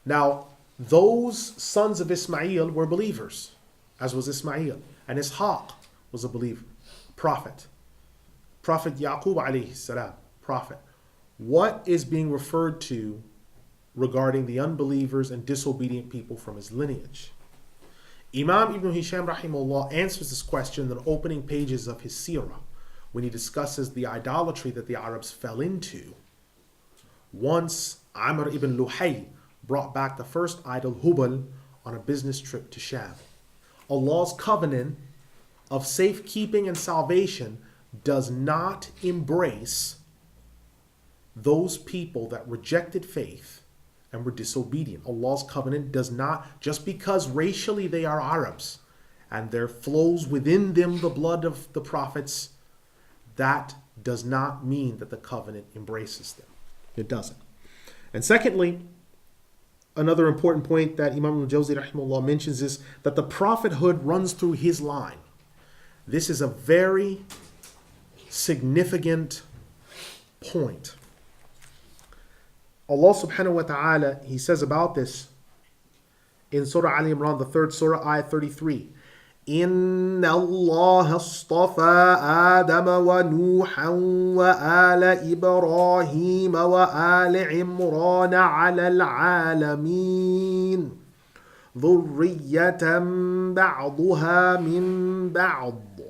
Now, those sons of Ismail were believers, as was Ismail. And Ishaq was a believer, prophet. Prophet Yaqub alayhi salam, prophet. What is being referred to regarding the unbelievers and disobedient people from his lineage? Imam Ibn Hisham rahimahullah answers this question in the opening pages of his seerah when he discusses the idolatry that the Arabs fell into. Once Amr ibn Luhay brought back the first idol, Hubal, on a business trip to Sham. Allah's covenant of safekeeping and salvation does not embrace those people that rejected faith and were disobedient. Allah's covenant does not, just because racially they are Arabs and there flows within them the blood of the prophets, that does not mean that the covenant embraces them. It doesn't. And secondly, another important point that Imam Al-Jawzi rahimahullah mentions is that the prophethood runs through his line. This is a very significant point. Allah subhanahu wa ta'ala, he says about this in Surah Al Imran, the 3rd Surah, Ayat 33. إِنَّ اللَّهَ اصْطَفَى آدَمَ وَنُوحًا وَآلَ إِبْرَاهِيمَ وَآلَ عِمْرَانَ عَلَى الْعَالَمِينَ ذُرِّيَّةً بَعْضُهَا مِنْ بَعْضٍ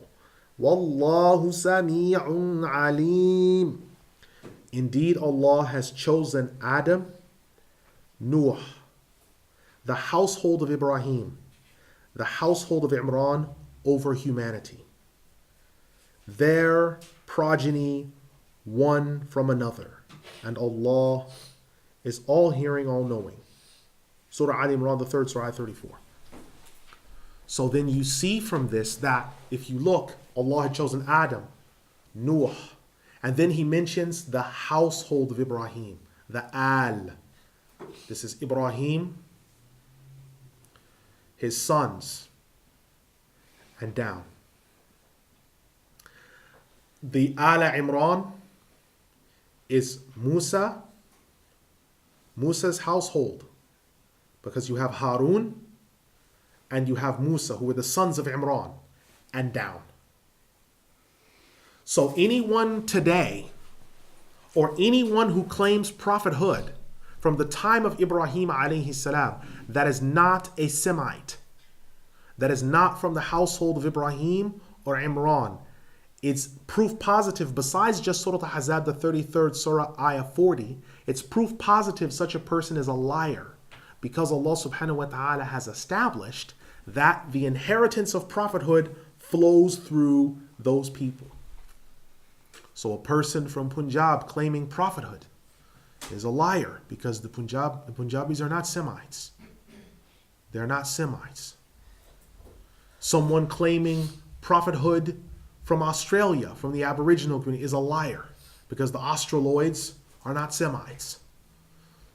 وَاللَّهُ سَمِيعٌ عَلِيمٌ. Indeed, Allah has chosen Adam, Nuh, the household of Ibrahim, the household of Imran over humanity. Their progeny one from another. And Allah is all hearing, all knowing. Surah Al Imran, the 3rd Surah, 34. So then you see from this that if you look, Allah had chosen Adam, Nuh, and then he mentions the household of Ibrahim, the Al. This is Ibrahim, his sons, and down. The Ala Imran is Musa, Musa's household, because you have Harun and you have Musa, who were the sons of Imran, and down. So anyone today, or anyone who claims prophethood from the time of Ibrahim alayhi salam, that is not a Semite, that is not from the household of Ibrahim or Imran, it's proof positive, besides just Surah Al-Ahzab, the 33rd Surah, Ayah 40, it's proof positive such a person is a liar, because Allah subhanahu wa ta'ala has established that the inheritance of prophethood flows through those people. So a person from Punjab claiming prophethood is a liar, because the Punjabis are not Semites. They're not Semites. Someone claiming prophethood from Australia, from the Aboriginal community, is a liar, because the Australoids are not Semites.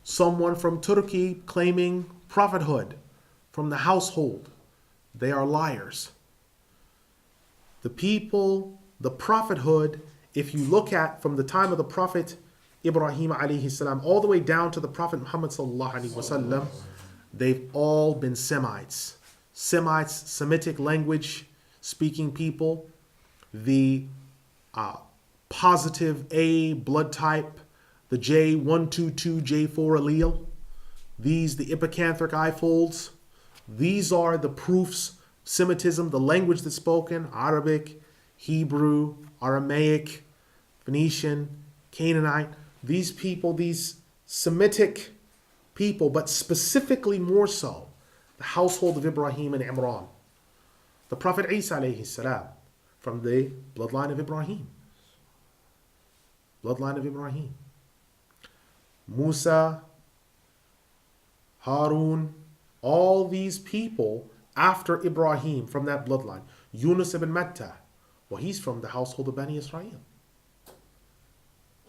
Someone from Turkey claiming prophethood from the household, they are liars. The people, the prophethood, if you look at from the time of the Prophet Ibrahim alayhi salam all the way down to the Prophet Muhammad sallallahu alaihi wasallam, they've all been Semites. Semites, Semitic language speaking people, the positive A blood type, the J122J4 allele, these, the epicanthic eye folds, these are the proofs, Semitism, the language that's spoken, Arabic, Hebrew, Aramaic, Phoenician, Canaanite, these people, these Semitic people, but specifically more so, the household of Ibrahim and Imran. The Prophet Isa alayhi salam, from the bloodline of Ibrahim. Bloodline of Ibrahim. Musa, Harun, all these people after Ibrahim from that bloodline. Yunus ibn Matta, well, he's from the household of Bani Israel.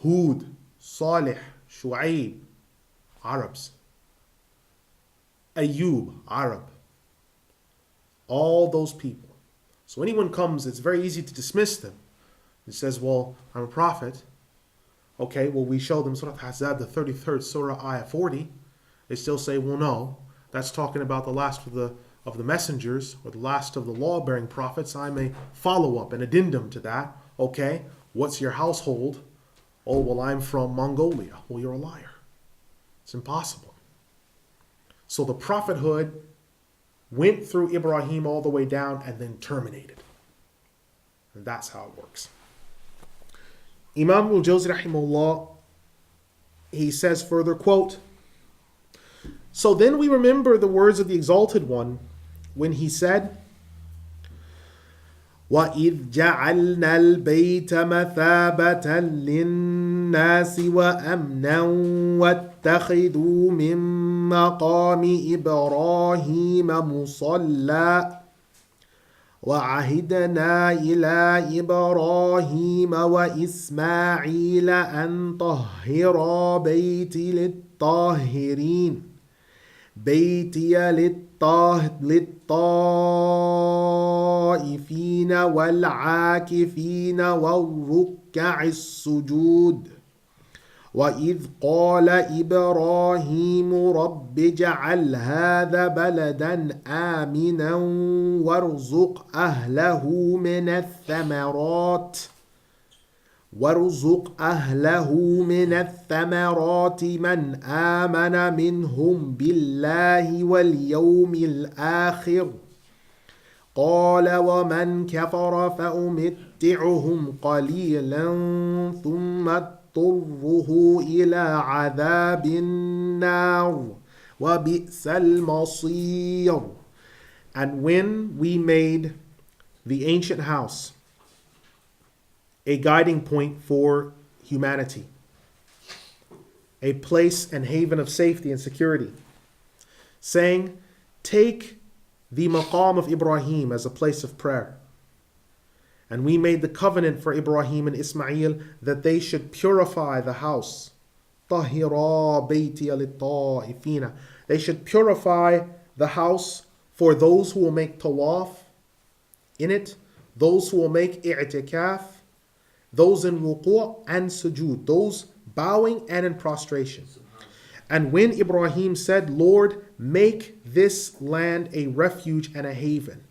Hud, Salih, Shu'aib, Arabs. Ayub, Arab. All those people. So anyone comes, it's very easy to dismiss them. It says, well, I'm a prophet. Okay, well, we show them Surah Al-Ahzab, the 33rd Surah, Ayah 40. They still say, well, no, that's talking about the last of the messengers or the last of the law-bearing prophets. I'm a follow-up, an addendum to that. Okay, what's your household? Oh, well, I'm from Mongolia. Well, you're a liar. It's impossible. So the prophethood went through Ibrahim all the way down and then terminated. And that's how it works. Imam Al-Jawzi rahimahullah, he says further, quote, so then we remember the words of the Exalted One when he said, وَإِذْ جَعَلْنَا الْبَيْتَ مَثَابَةً لِلنَّاسِ وَأَمْنًا وَاتَّخِذُوا مِن مَّقَامِ إِبْرَاهِيمَ مُصَلًّى وَعَهِدْنَا إِلَى إِبْرَاهِيمَ وَإِسْمَاعِيلَ أَن طَهِّرَا بَيْتِي للطائفين والعاكفين والركع السجود وإذ قال إبراهيم رب اجعل هذا بلدا آمنا وارزق أهله من الثمرات من آمن منهم بالله واليوم الآخر قال ومن كفر فأمتعهم قليلا ثم اضطره إلى عذاب النار وبئس المصير. And when we made the ancient house a guiding point for humanity, a place and haven of safety and security, saying, take the maqam of Ibrahim as a place of prayer. And we made the covenant for Ibrahim and Ismail that they should purify the house. طَهِرَا بَيْتِيَ لِلطَّائِفِينَ. They should purify the house for those who will make tawaf in it, those who will make i'tikaf, those in wuqu' and sujood, those bowing and in prostration. And when Ibrahim said, Lord, make this land a refuge and a haven,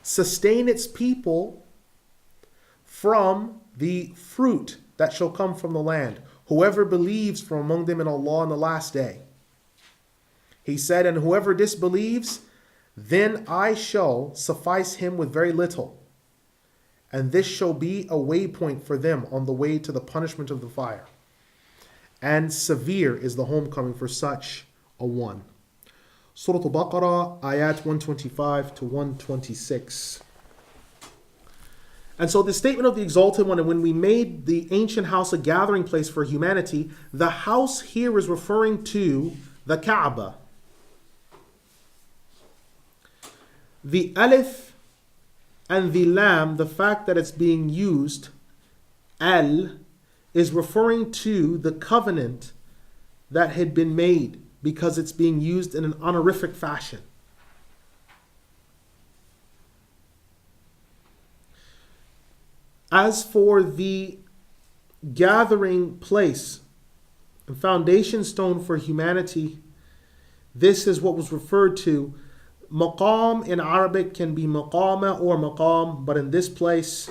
sustain its people from the fruit that shall come from the land, whoever believes from among them in Allah on the last day. He said, and whoever disbelieves, then I shall suffice him with very little. And this shall be a waypoint for them on the way to the punishment of the fire. And severe is the homecoming for such a one. Surat Al-Baqarah, Ayat 125 to 126. And so the statement of the Exalted One, and when we made the ancient house a gathering place for humanity, the house here is referring to the Kaaba. The alif and the lam, the fact that it's being used, al, is referring to the covenant that had been made because it's being used in an honorific fashion. As for the gathering place and foundation stone for humanity, this is what was referred to. Maqam in Arabic can be maqama or maqam, but in this place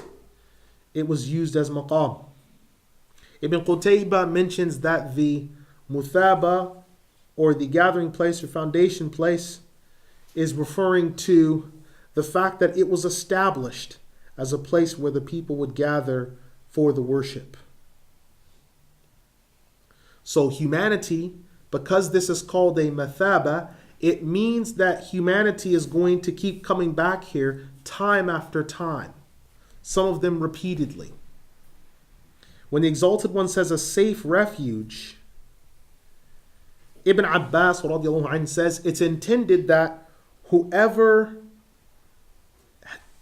it was used as maqam. Ibn Qutaybah mentions that the muthaba, or the gathering place or foundation place, is referring to the fact that it was established as a place where the people would gather for the worship. So humanity, because this is called a mathaba, it means that humanity is going to keep coming back here time after time, some of them repeatedly. When the Exalted One says a safe refuge, Ibn Abbas radiallahu anhu says it's intended that whoever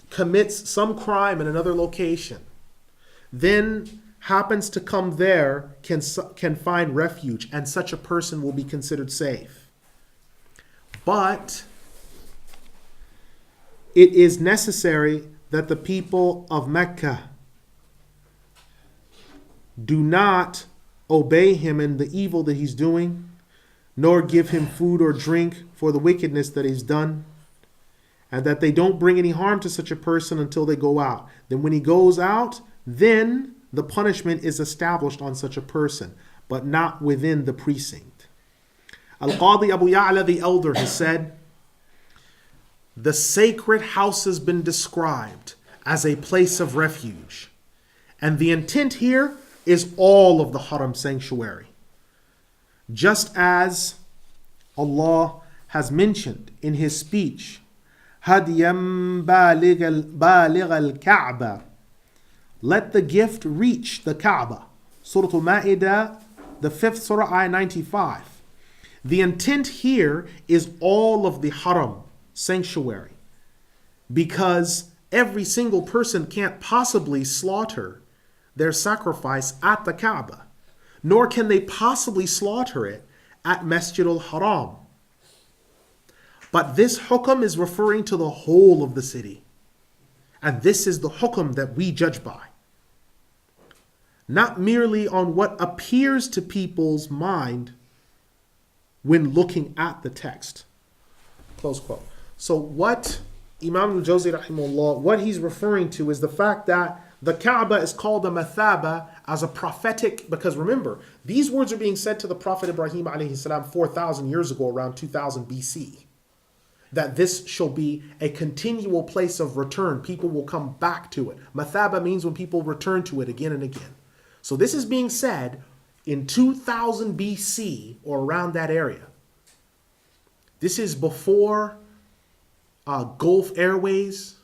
commits some crime in another location, then happens to come there, can find refuge, and such a person will be considered safe. But it is necessary that the people of Mecca do not obey him in the evil that he's doing, nor give him food or drink for the wickedness that he's done, and that they don't bring any harm to such a person until they go out. Then when he goes out, then the punishment is established on such a person, but not within the precinct. Al-Qadi Abu Ya'la the elder has said, the sacred house has been described as a place of refuge. And the intent here is all of the haram sanctuary. Just as Allah has mentioned in his speech, هَدْيًا بَالِغَ الْكَعْبَةِ, let the gift reach the Kaaba. Surah Al-Ma'idah, the 5th Surah, Ayat 95. The intent here is all of the haram sanctuary, because every single person can't possibly slaughter their sacrifice at the Kaaba, nor can they possibly slaughter it at Masjid al-Haram. But this hukm is referring to the whole of the city. And this is the hukm that we judge by. Not merely on what appears to people's mind when looking at the text. Close quote. So what Imam Al-Jawzi rahimahullah, what he's referring to is the fact that the Kaaba is called a mathaba as a prophetic, because remember, these words are being said to the Prophet Ibrahim alayhi salam 4,000 years ago, around 2000 BC. That this shall be a continual place of return. People will come back to it. Mathaba means when people return to it again and again. So this is being said in 2000 BC or around that area. This is before Gulf Airways,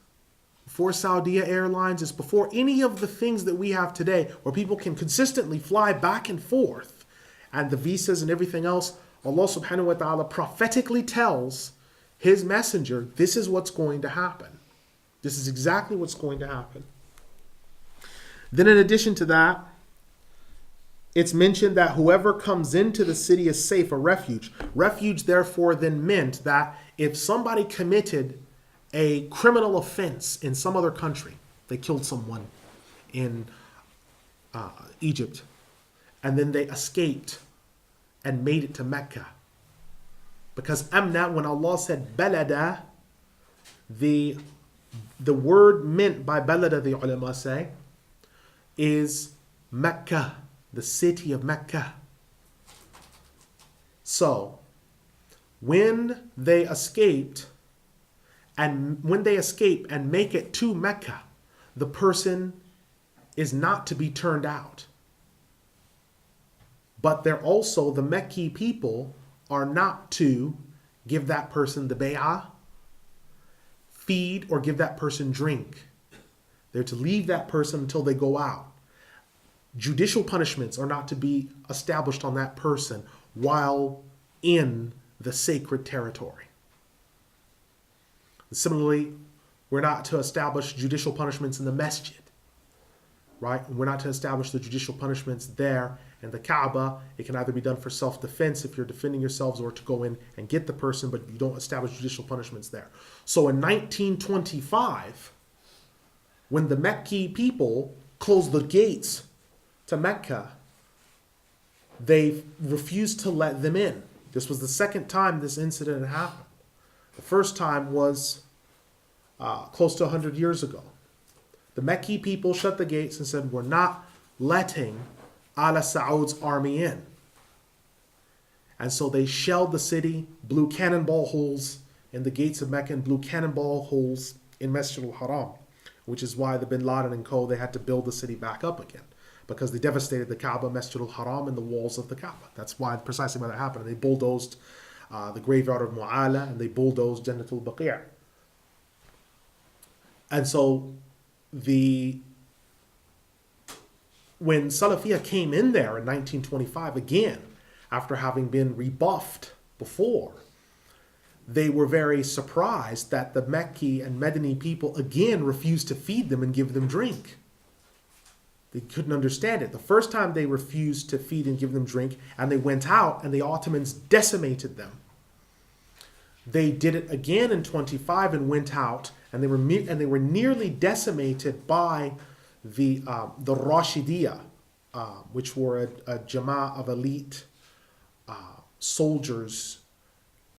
before Saudi Airlines. It's before any of the things that we have today where people can consistently fly back and forth and the visas and everything else. Allah subhanahu wa ta'ala prophetically tells his messenger, this is what's going to happen. This is exactly what's going to happen. Then in addition to that, it's mentioned that whoever comes into the city is safe, a refuge. Refuge, therefore, then meant that if somebody committed a criminal offense in some other country, they killed someone in Egypt, and then they escaped and made it to Mecca. Because amna, when Allah said balada, the word meant by balada, the ulama say, is Mecca, the city of Mecca. So, when they escape and make it to Mecca, the person is not to be turned out. But they're also, the Mecca people are not to give that person the bay'ah, feed, or give that person drink. They're to leave that person until they go out. Judicial punishments are not to be established on that person while in the sacred territory. Similarly, we're not to establish judicial punishments in the masjid, right? We're not to establish the judicial punishments there in the Kaaba. It can either be done for self-defense if you're defending yourselves, or to go in and get the person, but you don't establish judicial punishments there. So in 1925, when the Mecca people closed the gates to Mecca, they refused to let them in. This was the second time this incident happened. The first time was close to 100 years ago. The Mecca people shut the gates and said, we're not letting Ala Saud's army in. And so they shelled the city, blew cannonball holes in the gates of Mecca, and blew cannonball holes in Masjid al-Haram, which is why the Bin Laden and co, they had to build the city back up again, because they devastated the Kaaba, Masjid al-Haram, and the walls of the Kaaba. That's why, precisely why that happened. And they bulldozed the graveyard of Mu'ala, and they bulldozed Jannat al-Baqi'. And so when Salafiyah came in there in 1925, again, after having been rebuffed before, they were very surprised that the Mecca and Medini people again refused to feed them and give them drink. They couldn't understand it. The first time they refused to feed and give them drink, and they went out and the Ottomans decimated them. They did it again in 25 and went out, and they were nearly decimated by the Rashidiyah, which were a Jama'ah of elite soldiers